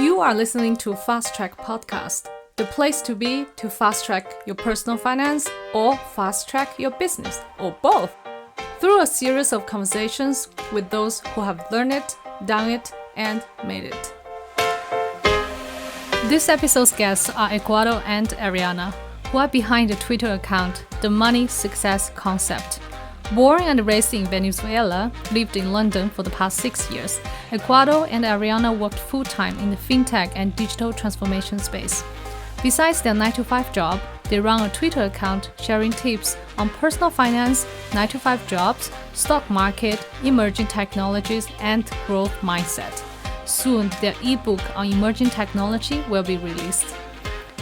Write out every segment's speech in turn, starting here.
You are listening to Fast Track Podcast, the place to be to fast track your personal finance or fast track your business, or both, through a series of conversations with those who have learned it, done it, and made it. This episode's guests are Ecuador and Ariana, who are behind the Twitter account, The Money Success Concept. Born and raised in Venezuela, lived in London for the past 6 years, Ecuador and Ariana worked full-time in the fintech and digital transformation space. Besides their 9-to-5 job, they run a Twitter account sharing tips on personal finance, 9-to-5 jobs, stock market, emerging technologies, and growth mindset. Soon, their ebook on emerging technology will be released.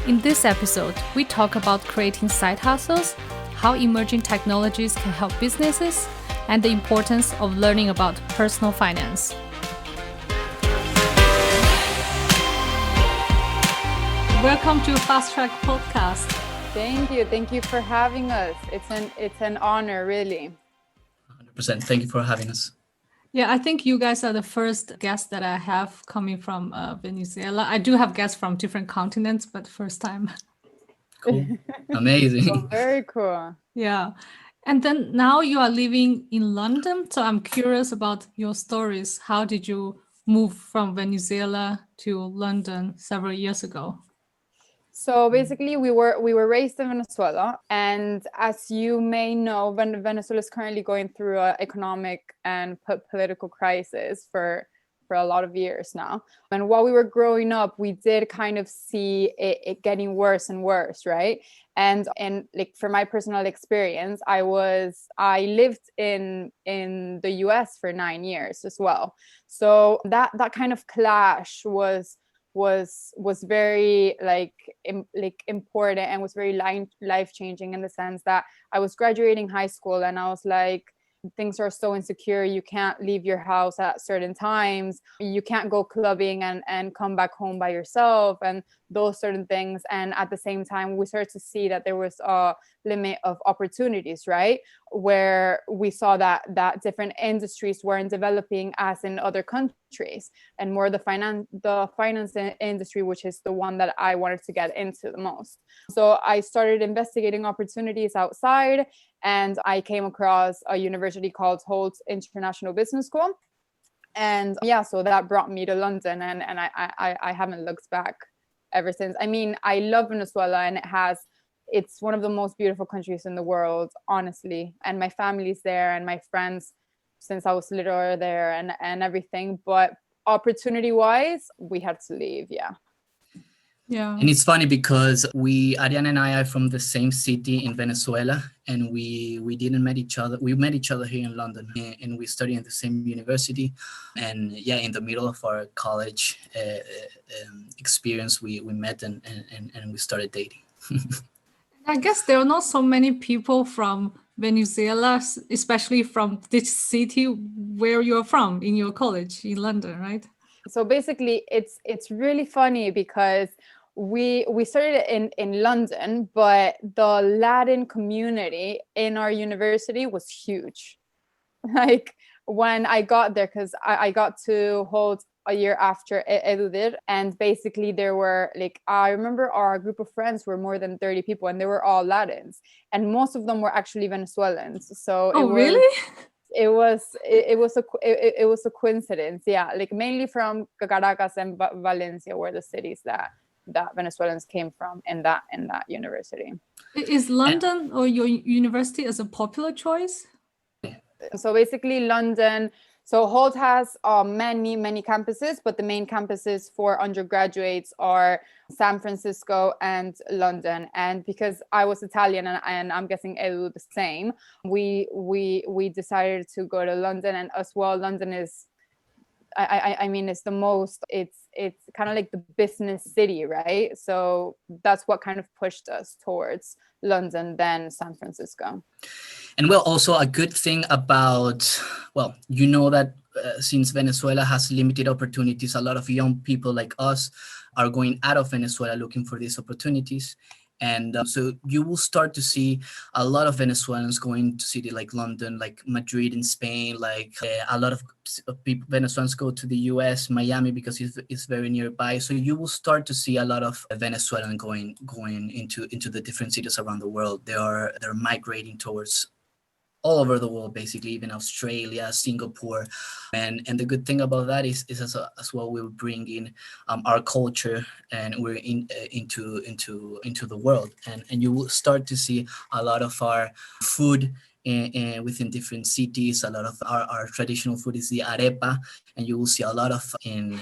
In this episode, we talk about creating side hustles, how emerging technologies can help businesses, and the importance of learning about personal finance. Welcome to Fast Track Podcast. Thank you for having us. It's an honor, really. 100%. Thank you for having us. Yeah, I think you guys are the first guests that I have coming from Venezuela. I do have guests from different continents, but first time. Cool. Amazing. Oh, very cool. Yeah. And then now you are living in London. So I'm curious about your stories. How did you move from Venezuela to London several years ago? So basically, we were raised in Venezuela, and as you may know, Venezuela is currently going through an economic and political crisis for a lot of years now. And while we were growing up, we did kind of see it getting worse and worse, right? And like for my personal experience, I lived in the US for 9 years as well. So that kind of clash was very important and was very life changing, in the sense that I was graduating high school and I was like, things are so insecure. You can't leave your house at certain times. You can't go clubbing and come back home by yourself, and those certain things. And at the same time, we started to see that there was a limit of opportunities, right? Where we saw that different industries weren't developing as in other countries, and more the finance industry, which is the one that I wanted to get into the most. So I started investigating opportunities outside, and I came across a university called Holt International Business School. And yeah, so that brought me to London, and I haven't looked back ever since. I mean, I love Venezuela, and it's one of the most beautiful countries in the world, honestly. And my family's there, and my friends since I was little are there, and everything. But opportunity-wise, we had to leave, yeah. Yeah. And it's funny because Ariana and I are from the same city in Venezuela, and we didn't met each other. We met each other here in London, and we studied in the same university. And yeah, in the middle of our college experience, we met and we started dating. I guess there are not so many people from Venezuela, especially from this city where you're from, in your college in London, right? So basically, it's really funny because we started in London, but the Latin community in our university was huge. Like when I got there, because I got to hold a year after Edu did, and basically there were I remember our group of friends were more than 30 people, and they were all Latins, and most of them were actually Venezuelans. So really? It was a coincidence, yeah. Like mainly from Caracas and Valencia were the cities that Venezuelans came from in that university. Is London or your university as a popular choice? So basically London, so Holt has many campuses, but the main campuses for undergraduates are San Francisco and London. And because I was Italian and I'm guessing Edu the same, we decided to go to London. And as well, London is, I mean, it's the most, it's kind of like the business city, right? So that's what kind of pushed us towards London than San Francisco. And well, also a good thing about, well, you know that since Venezuela has limited opportunities, a lot of young people like us are going out of Venezuela looking for these opportunities. And so you will start to see a lot of Venezuelans going to city like London, like Madrid in Spain, like a lot of people, Venezuelans go to the US, Miami, because it's very nearby. So you will start to see a lot of Venezuelan going into the different cities around the world. They're migrating towards all over the world, basically, even Australia, Singapore. And the good thing about that is as well, we'll bring in our culture, and we're into the world. And you will start to see a lot of our food within different cities. A lot of our traditional food is the arepa, and you will see a lot of in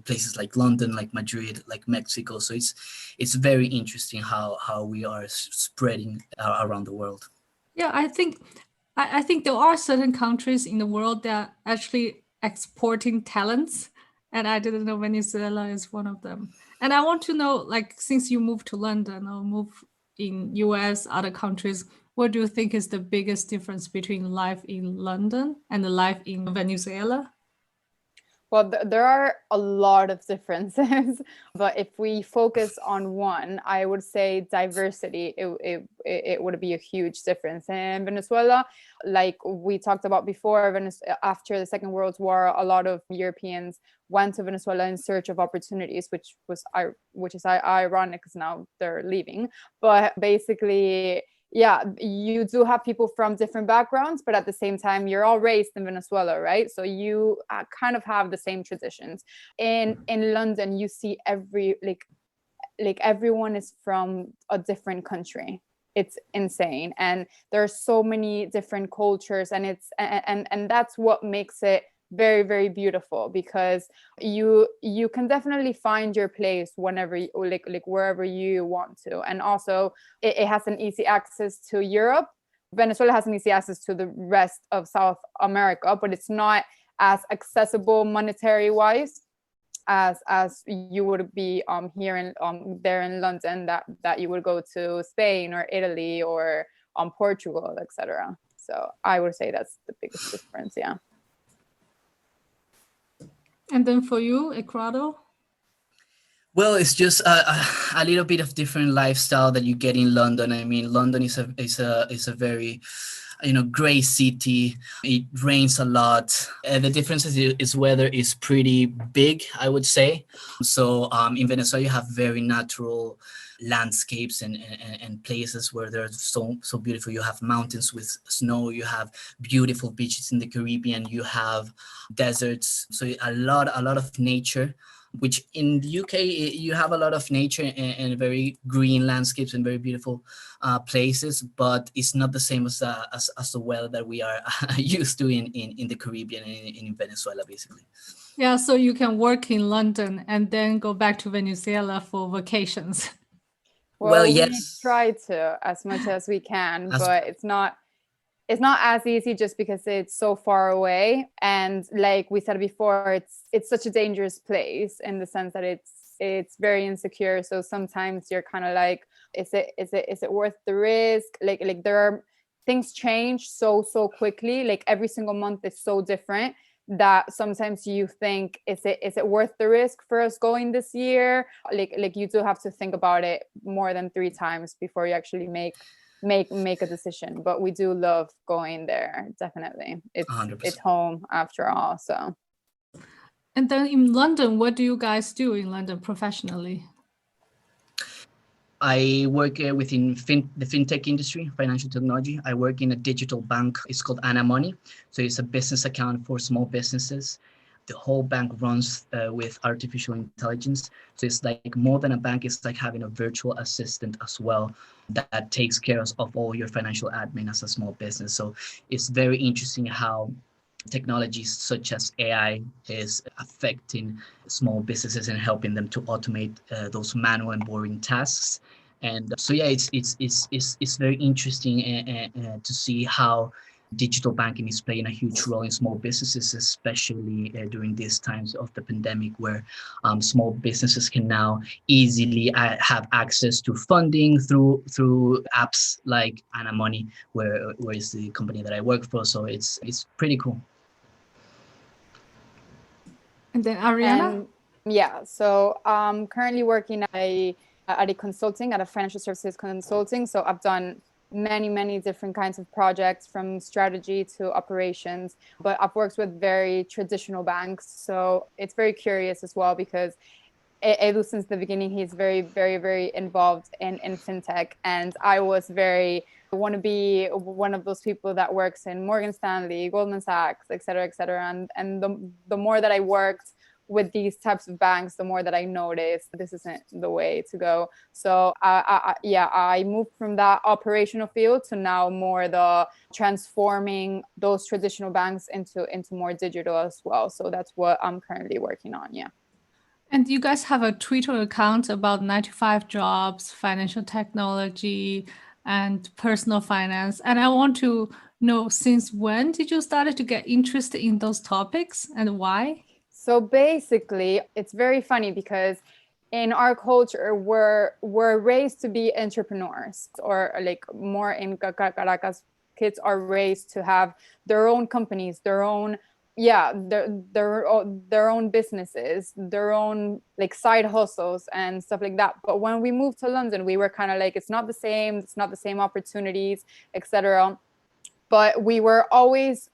places like London, like Madrid, like Mexico. So it's very interesting how we are spreading around the world. Yeah, I think there are certain countries in the world that are actually exporting talents, and I didn't know Venezuela is one of them. And I want to know, like, since you moved to London or moved in US, other countries, what do you think is the biggest difference between life in London and the life in Venezuela? Well, there are a lot of differences, but if we focus on one, I would say diversity. It would be a huge difference. In Venezuela, like we talked about before, after the Second World War, a lot of Europeans went to Venezuela in search of opportunities, which is ironic because now they're leaving. But basically, yeah, you do have people from different backgrounds, but at the same time, you're all raised in Venezuela, right? So you kind of have the same traditions. In London, you see like everyone is from a different country. It's insane, and there are so many different cultures, and and that's what makes it very, very beautiful, because you can definitely find your place whenever like wherever you want to. And also it has an easy access to Europe. Venezuela has an easy access to the rest of South America, but it's not as accessible monetary wise as you would be here in there in London, that you would go to Spain or Italy or Portugal, etc. So I would say that's the biggest difference. Yeah. And then for you, Ecuador? Well, it's just a little bit of different lifestyle that you get in London. I mean, London is a very, gray city. It rains a lot. The difference is weather is pretty big, I would say. So in Venezuela, you have very natural landscapes and places where they're so beautiful. You have mountains with snow. You have beautiful beaches in the Caribbean. You have deserts. So a lot of nature. Which in the UK, you have a lot of nature and very green landscapes and very beautiful places, but it's not the same as the weather that we are used to in the Caribbean and in Venezuela, basically. Yeah, so you can work in London and then go back to Venezuela for vacations. Well, yes. We try to as much as we can, but it's not as easy just because it's so far away. And like we said before, it's such a dangerous place in the sense that it's very insecure. So sometimes you're kind of like, is it worth the risk? Like there are things change so quickly. Like every single month is so different that sometimes you think, is it worth the risk for us going this year? Like you do have to think about it more than 3 times before you actually make a decision. But we do love going there, definitely. It's 100%. It's home after all. So, and then in London, what do you guys do in London professionally? I work within the fintech industry, financial technology. I work in a digital bank. It's called Anna Money. So it's a business account for small businesses. The whole bank runs with artificial intelligence. So it's like more than a bank, it's like having a virtual assistant as well that takes care of all your financial admin as a small business. So it's very interesting how technologies such as AI is affecting small businesses and helping them to automate those manual and boring tasks. And so yeah, it's very interesting to see how digital banking is playing a huge role in small businesses, especially during these times of the pandemic, where small businesses can now easily have access to funding through apps like Anna Money, where is the company that I work for. So it's pretty cool. And then Ariana? yeah, so currently working at a at a financial services consulting. So I've done many different kinds of projects, from strategy to operations, but I've worked with very traditional banks. So it's very curious as well, because Edu, since the beginning, he's very involved in fintech, and I want to be one of those people that works in Morgan Stanley, Goldman Sachs, et cetera, and the more that I worked with these types of banks, the more that I noticed this isn't the way to go. So I moved from that operational field to now more the transforming those traditional banks into more digital as well. So that's what I'm currently working on. Yeah. And you guys have a Twitter account about 9 to 5 jobs, financial technology, and personal finance. And I want to know, since when did you start to get interested in those topics, and why? So basically, it's very funny because in our culture, we're raised to be entrepreneurs, or like more in Caracas, kids are raised to have their own companies, their own businesses, their own like side hustles and stuff like that. But when we moved to London, we were kind of like, it's not the same opportunities, etc. But we always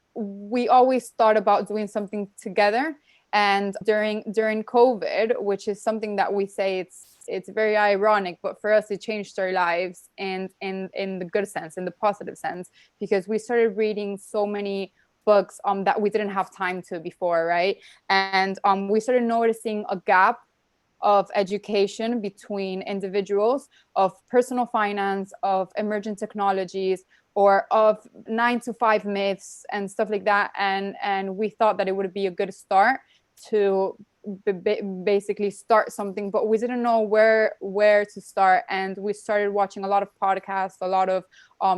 thought about doing something together. And during COVID, which is something that we say it's very ironic, but for us it changed our lives in the good sense, in the positive sense, because we started reading so many books that we didn't have time to before, right? And we started noticing a gap of education between individuals, of personal finance, of emerging technologies, or of 9 to 5 myths and stuff like that. And we thought that it would be a good start to basically start something, but we didn't know where to start. And we started watching a lot of podcasts, a lot of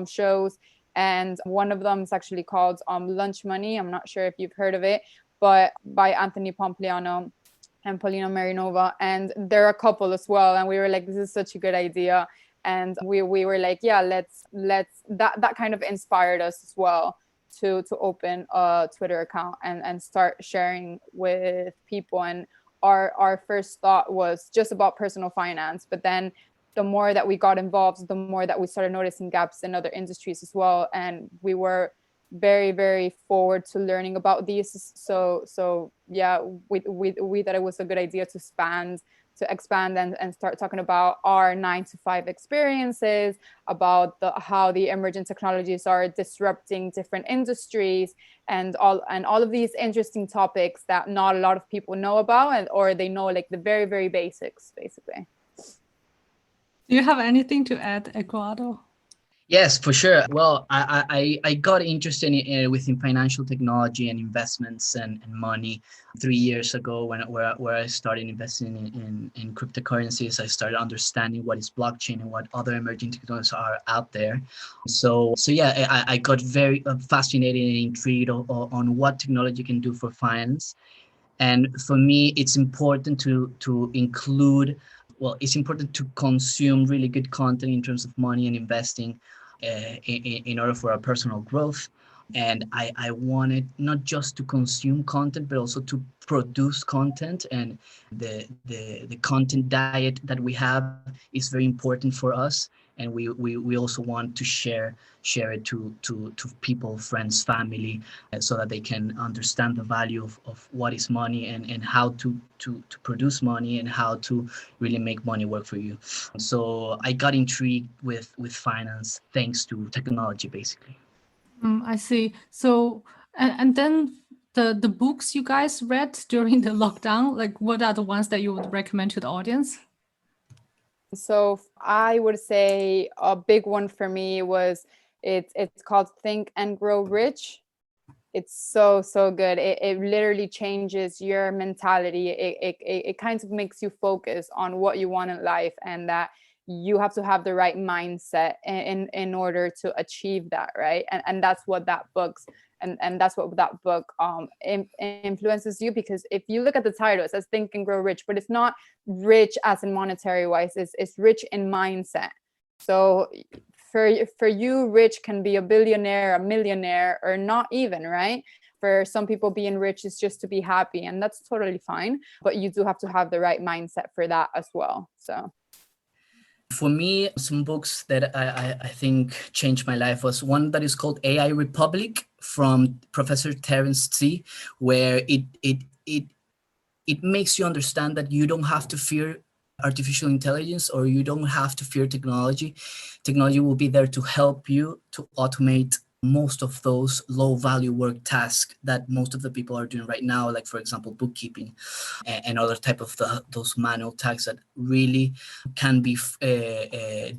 shows, and one of them is actually called Lunch Money. I'm not sure if you've heard of it, but by Anthony Pompliano and Paulina Marinova, and they're a couple as well. And we were like, this is such a good idea. And we were like, yeah, let's that kind of inspired us as well to open a Twitter account and start sharing with people. And our first thought was just about personal finance, but then the more that we got involved, the more that we started noticing gaps in other industries as well. And we were very forward to learning about these. So yeah, we thought it was a good idea to expand and start talking about our 9 to 5 experiences, about how the emerging technologies are disrupting different industries, and all of these interesting topics that not a lot of people know about, or they know like the very basics, basically. Do you have anything to add, Ecuador? Yes, for sure. Well, I got interested within financial technology and investments and money 3 years ago where I started investing in cryptocurrencies. I started understanding what is blockchain and what other emerging technologies are out there. So yeah, I got very fascinated and intrigued on what technology can do for finance. And for me, it's important to include, well, it's important to consume really good content in terms of money and investing in order for our personal growth. And I wanted not just to consume content, but also to produce content. And the content diet that we have is very important for us. And we also want to share it to people, friends, family, so that they can understand the value of what is money and how to produce money and how to really make money work for you. So I got intrigued with finance thanks to technology, basically. I see. So, and then the books you guys read during the lockdown, like what are the ones that you would recommend to the audience? So I would say a big one for me was it's called Think and Grow Rich. It's so good. It literally changes your mentality. It kind of makes you focus on what you want in life, and that you have to have the right mindset in order to achieve that, right? And that's what that book's and that's what that book influences you, because if you look at the title, it says Think and Grow Rich, but it's not rich as in monetary wise, it's rich in mindset. So for you, rich can be a billionaire, a millionaire, or not even, right? For some people, being rich is just to be happy, and that's totally fine, but you do have to have the right mindset for that as well. So For me, some books that I think changed my life was one that is called AI Republic from Professor Terence T, where it makes you understand that you don't have to fear artificial intelligence, or you don't have to fear technology. Technology will be there to help you to automate most of those low value work tasks that most of the people are doing right now, like for example bookkeeping and other type of those manual tasks that really can be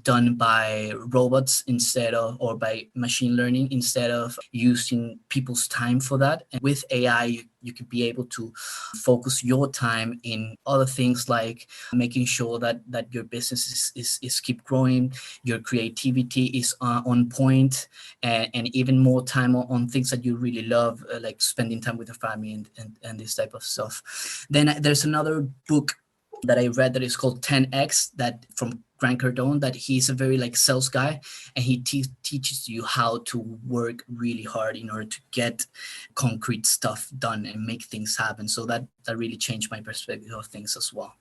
done by robots instead of, or by machine learning, instead of using people's time for that. And with AI you could be able to focus your time in other things, like making sure that your business is keep growing, your creativity is on point, and even more time on things that you really love, like spending time with your family and this type of stuff. Then there's another book that I read that is called 10X, that from Grant Cardone, that he's a very like sales guy, and he teaches you how to work really hard in order to get concrete stuff done and make things happen. So that really changed my perspective of things as well.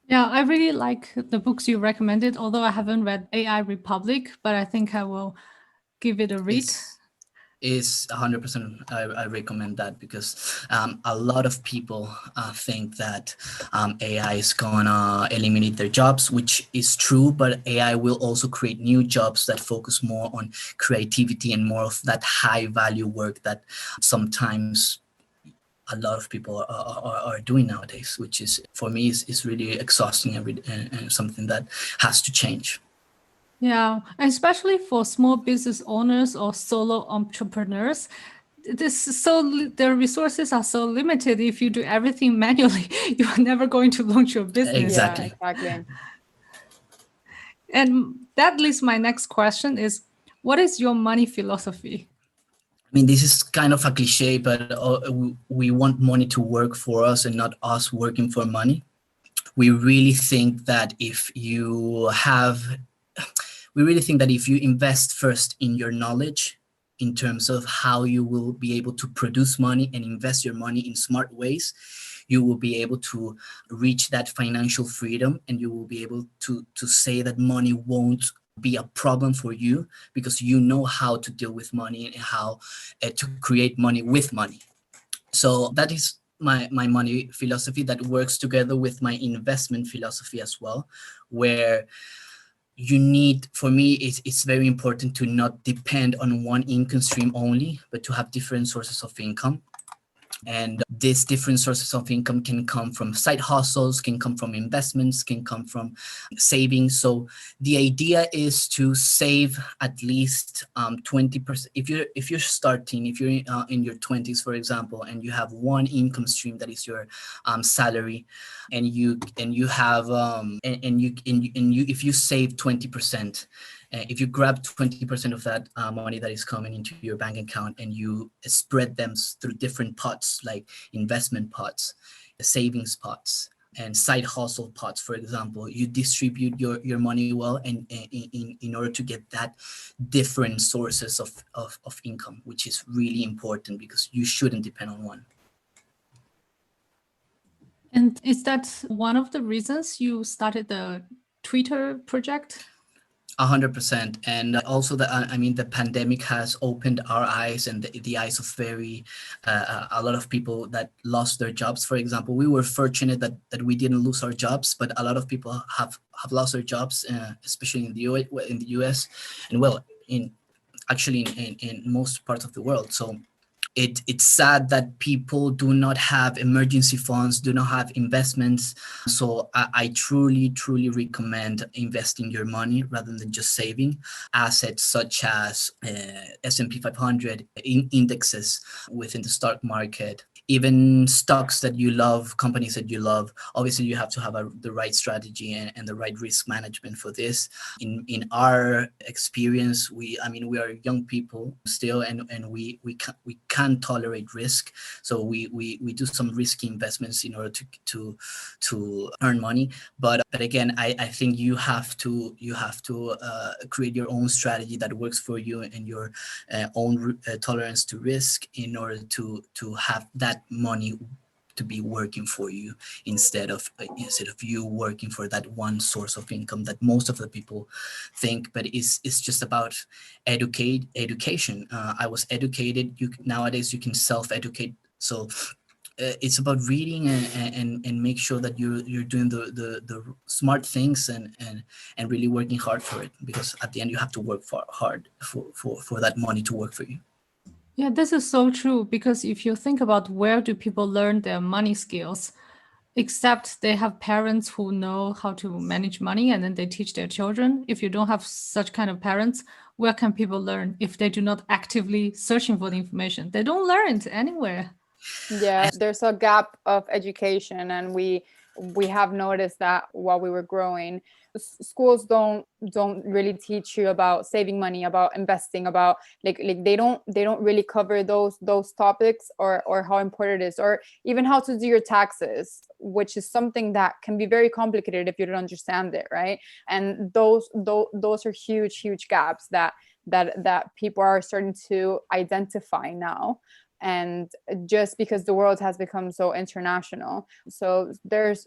Yeah, I really like the books you recommended, although I haven't read AI Republic, but I think I will give it a read. Is 100%. I recommend that, because a lot of people think that AI is gonna eliminate their jobs, which is true, but AI will also create new jobs that focus more on creativity and more of that high value work that sometimes a lot of people are doing nowadays, which is, for me, is really exhausting and something that has to change. Yeah, especially for small business owners or solo entrepreneurs, their resources are so limited. If you do everything manually, you are never going to launch your business. Exactly. Yeah, exactly. And that leads my next question is, what is your money philosophy? I mean, this is kind of a cliche, but we want money to work for us and not us working for money. We really think that if you invest first in your knowledge, in terms of how you will be able to produce money and invest your money in smart ways, you will be able to reach that financial freedom, and you will be able to say that money won't be a problem for you, because you know how to deal with money and how to create money with money. So that is my money philosophy, that works together with my investment philosophy as well, where for me, it's very important to not depend on one income stream only, but to have different sources of income. And these different sources of income can come from side hustles, can come from investments, can come from savings. So the idea is to save at least 20%. If you're starting, if you're in your 20s, for example, and you have one income stream that is your salary, and you have if you save 20%. If you grab 20% of that money that is coming into your bank account, and you spread them through different pots, like investment pots, savings pots, and side hustle pots, for example, you distribute your money well, and in order to get that different sources of income, which is really important, because you shouldn't depend on one. And is that one of the reasons you started the Twitter project? 100%. And also the pandemic has opened our eyes and the eyes of a lot of people that lost their jobs. For example, we were fortunate that we didn't lose our jobs, but a lot of people have lost their jobs, especially in the US, and well, in most parts of the world. So it's sad that people do not have emergency funds, do not have investments. So I truly recommend investing your money rather than just saving. Assets such as S&P 500, indexes within the stock market, even stocks that you love, companies that you love. Obviously, you have to have the right strategy and the right risk management for this. In our experience, we are young people still, and we can't tolerate risk. So we do some risky investments in order to earn money. But again, I think you have to create your own strategy that works for you and your own tolerance to risk, in order to have that money to be working for you instead of you working for that one source of income that most of the people think. But it's just about education. I was educated. Nowadays you can self-educate. So it's about reading and make sure that you're doing the smart things and really working hard for it, because at the end you have to work hard for that money to work for you. Yeah, this is so true, because if you think about where do people learn their money skills, except they have parents who know how to manage money and then they teach their children. If you don't have such kind of parents, where can people learn if they do not actively searching for the information? They don't learn it anywhere. Yeah, there's a gap of education, and we have noticed that while we were growing, schools don't really teach you about saving money, about investing, about like they don't really cover those topics, or how important it is, or even how to do your taxes, which is something that can be very complicated if you don't understand it, right? And those are huge gaps that people are starting to identify now. And just because the world has become so international, so there's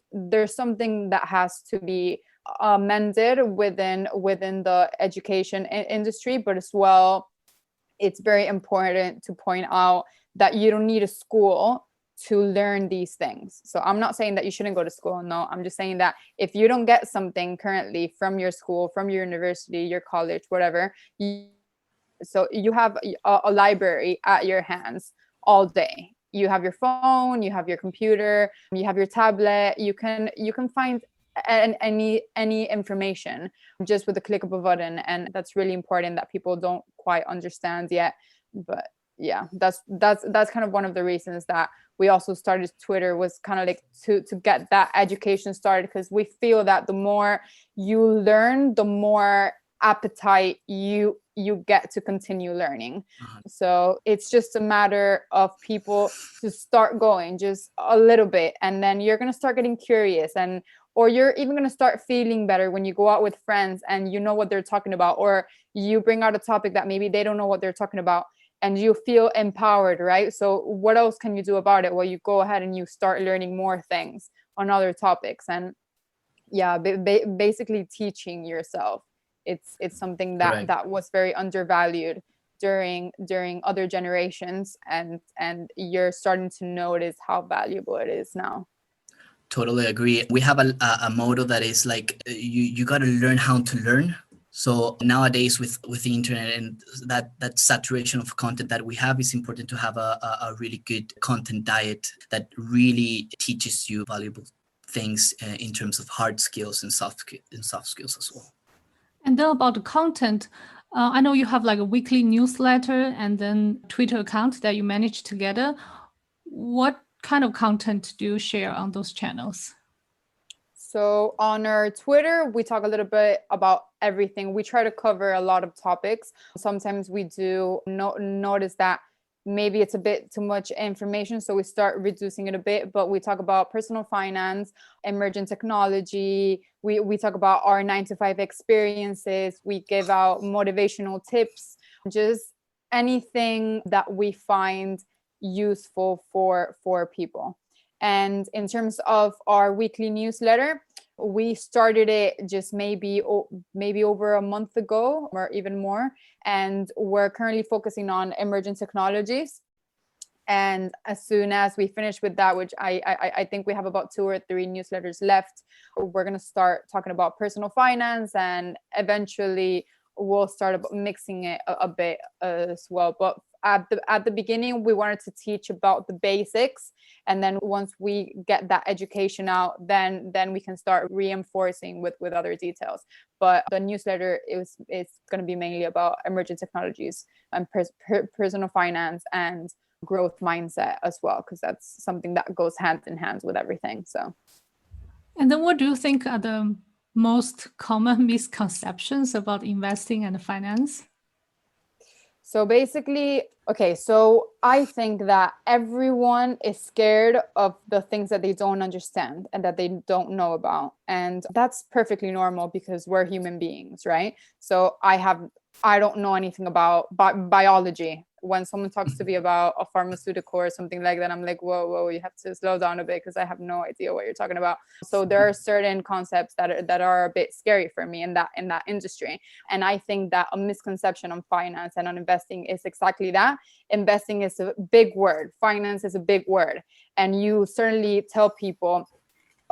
something that has to be amended within the education industry. But as well, it's very important to point out that you don't need a school to learn these things. So I'm not saying that you shouldn't go to school. No, I'm just saying that if you don't get something currently from your school, from your university, your college, whatever, so you have a library at your hands all day. You have your phone, you have your computer, you have your tablet. You can find any information just with the click of a button, and that's really important that people don't quite understand yet. But yeah, that's kind of one of the reasons that we also started Twitter, was kind of like to get that education started, because we feel that the more you learn, the more appetite you get to continue learning. So it's just a matter of people to start going just a little bit, and then you're going to start getting curious, and or you're even going to start feeling better when you go out with friends and you know what they're talking about, or you bring out a topic that maybe they don't know what they're talking about, and you feel empowered, right? So what else can you do about it? Well, you go ahead and you start learning more things on other topics. And yeah, basically teaching yourself. It's something that was very undervalued during other generations, and you're starting to notice how valuable it is now. Totally agree. We have a motto that is like, you got to learn how to learn. So nowadays with the internet and that saturation of content that we have, it's important to have a really good content diet that really teaches you valuable things in terms of hard skills and soft skills as well. And then about the content, I know you have like a weekly newsletter and then Twitter account that you manage together. What kind of content do you share on those channels? So on our Twitter, we talk a little bit about everything. We try to cover a lot of topics. Sometimes we do notice that maybe it's a bit too much information, so we start reducing it a bit. But we talk about personal finance, emerging technology. We talk about our 9-to-5 experiences. We give out motivational tips, just anything that we find useful for people. And in terms of our weekly newsletter, we started it just maybe over a month ago or even more. And we're currently focusing on emerging technologies. And as soon as we finish with that, which I think we have about 2 or 3 newsletters left, we're going to start talking about personal finance, and eventually we'll start mixing it a bit as well. But at the beginning, we wanted to teach about the basics, and then once we get that education out, then we can start reinforcing with other details. But the newsletter is going to be mainly about emerging technologies and personal finance and growth mindset as well, because that's something that goes hand in hand with everything. So, and then what do you think are the most common misconceptions about investing and finance? So basically, okay, so I think that everyone is scared of the things that they don't understand and that they don't know about. And that's perfectly normal because we're human beings, right? So I don't know anything about biology. when someone talks to me about a pharmaceutical or something like that, I'm like, whoa, you have to slow down a bit because I have no idea what you're talking about. So there are certain concepts that are a bit scary for me in that industry. And I think that a misconception on finance and on investing is exactly that. Investing is a big word. Finance is a big word. And you certainly tell people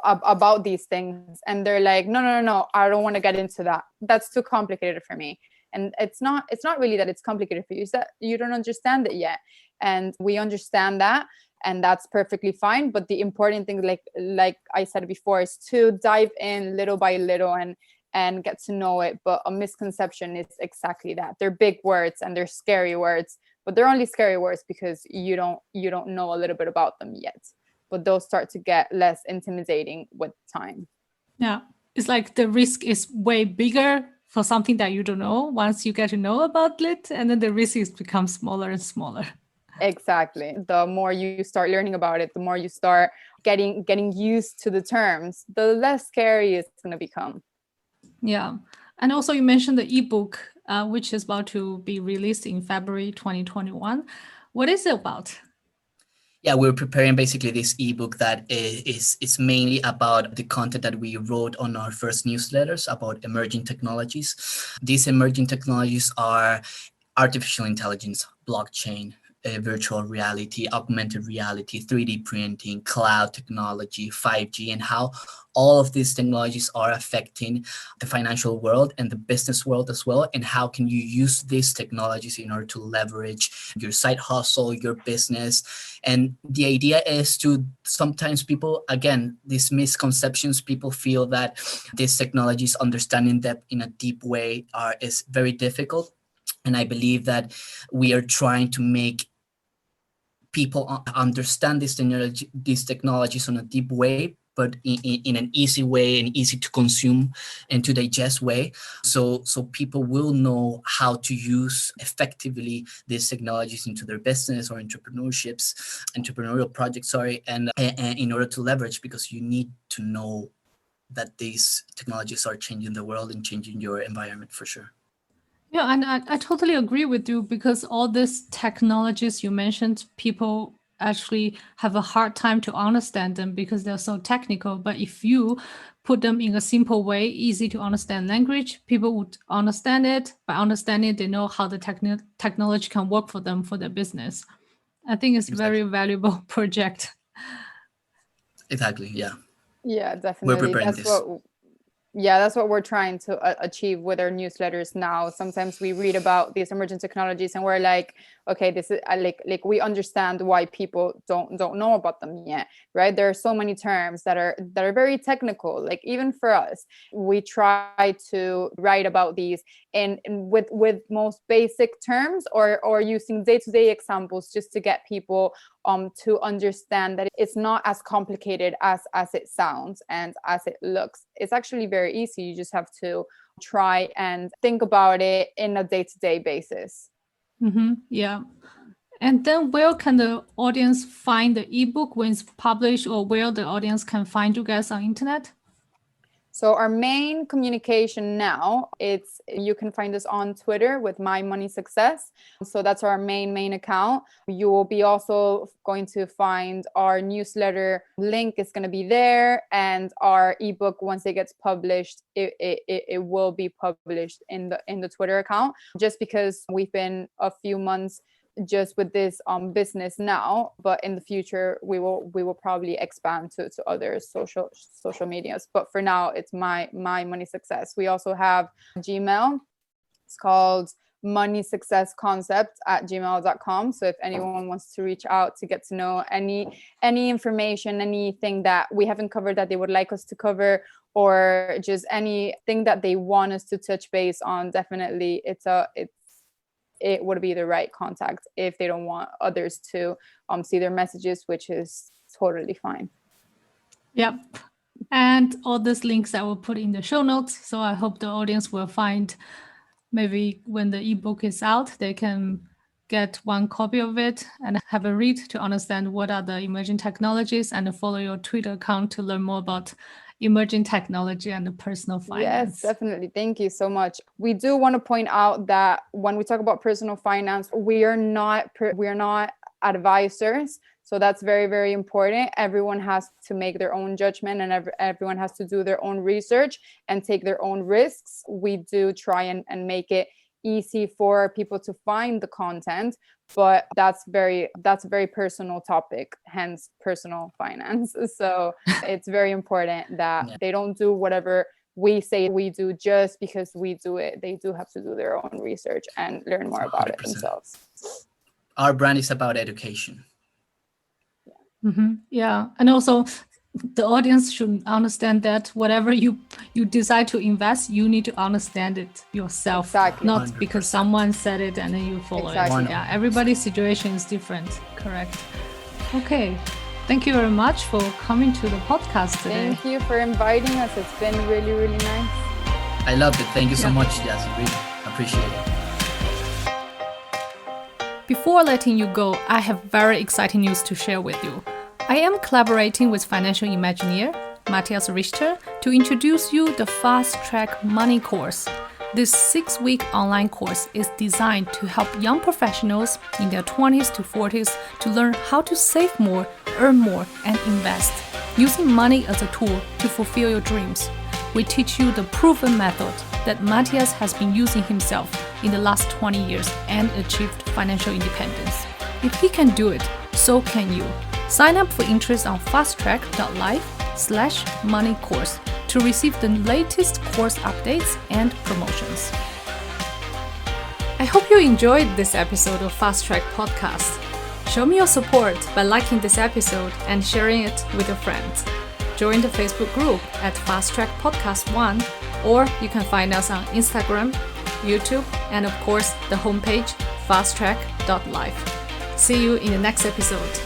about these things and they're like, no, I don't want to get into that. That's too complicated for me. And it's not really that it's complicated for you, it's that you don't understand it yet. And we understand that, and that's perfectly fine. But the important thing, like I said before, is to dive in little by little and get to know it. But a misconception is exactly that. They're big words and they're scary words, but they're only scary words because you don't know a little bit about them yet. But those start to get less intimidating with time. Yeah, it's like the risk is way bigger for something that you don't know once you get to know about it, and then the risk becomes smaller and smaller. Exactly. The more you start learning about it, the more you start getting used to the terms, the less scary it's going to become. Yeah. And also you mentioned the ebook, which is about to be released in February 2021. What is it about? Yeah, we're preparing basically this ebook that is mainly about the content that we wrote on our first newsletters about emerging technologies. These emerging technologies are artificial intelligence, blockchain, virtual reality, augmented reality, 3D printing, cloud technology, 5G, and how all of these technologies are affecting the financial world and the business world as well. And how can you use these technologies in order to leverage your side hustle, your business? And the idea is to, sometimes people, again, these misconceptions, people feel that these technologies, understanding them in a deep way is very difficult. And I believe that we are trying to make people understand these technologies in a deep way, but in an easy way and easy to consume and to digest way. So people will know how to use effectively these technologies into their business or entrepreneurial projects, and in order to leverage, because you need to know that these technologies are changing the world and changing your environment for sure. Yeah, and I totally agree with you, because all these technologies you mentioned, people actually have a hard time to understand them because they're so technical. But if you put them in a simple way, easy to understand language, people would understand it. By understanding it, they know how the technology can work for them, for their business. I think it's a very valuable project. Exactly, yeah. Yeah, We're definitely. preparing this. That's what we're trying to achieve with our newsletters now. Sometimes we read about these emerging technologies and we're like, okay, this is like we understand why people don't know about them yet, right? There are so many terms that are very technical. Like even for us, we try to write about these in with most basic terms or using day-to-day examples, just to get people to understand that it's not as complicated as it sounds and as it looks. It's actually very easy. You just have to try and think about it in a day-to-day basis. Mm-hmm. Yeah. And then where can the audience find the ebook when it's published, or where the audience can find you guys on internet? So our main communication now, you can find us on Twitter with My Money Success. So that's our main account. You will be also going to find our newsletter link is going to be there, and our ebook, once it gets published, it will be published in the Twitter account. Just because we've been a few months just with this business now, but in the future we will probably expand to other social medias. But for now, it's my money success. We also have Gmail. It's called moneysuccessconcept@gmail.com. So if anyone wants to reach out to get to know any information, anything that we haven't covered that they would like us to cover, or just anything that they want us to touch base on, definitely it would be the right contact if they don't want others to see their messages, which is totally fine. Yep. And all these links I will put in the show notes. So I hope the audience will find, maybe when the ebook is out, they can get one copy of it and have a read to understand what are the emerging technologies, and follow your Twitter account to learn more about emerging technology and personal finance. Yes, definitely. Thank you so much. We do want to point out that when we talk about personal finance, we are not advisors. So that's very, very important. Everyone has to make their own judgment, and everyone has to do their own research and take their own risks. We do try and make it easy for people to find the content, but that's a very personal topic, hence personal finance. So it's very important that they don't do whatever we say we do just because we do it. They do have to do their own research and learn more about 100%. it themselves. Our brand is about education. Yeah, and also the audience should understand that whatever you decide to invest, you need to understand it yourself. Exactly. Not 100%. because someone said it and then you follow Exactly. it. Yeah, everybody's situation is different. Correct. Okay. Thank you very much for coming to the podcast today. Thank you for inviting us. It's been really, really nice. I loved it. Thank you so much, Jazzy. Really appreciate it. Before letting you go, I have very exciting news to share with you. I am collaborating with financial Imagineer, Matthias Richter, to introduce you the Fast Track Money course. This 6-week online course is designed to help young professionals in their 20s to 40s to learn how to save more, earn more, and invest, using money as a tool to fulfill your dreams. We teach you the proven method that Matthias has been using himself in the last 20 years and achieved financial independence. If he can do it, so can you. Sign up for interest on fasttrack.life/money course to receive the latest course updates and promotions. I hope you enjoyed this episode of Fast Track Podcast. Show me your support by liking this episode and sharing it with your friends. Join the Facebook group at Fast Track Podcast 1, or you can find us on Instagram, YouTube, and of course the homepage fasttrack.life. See you in the next episode.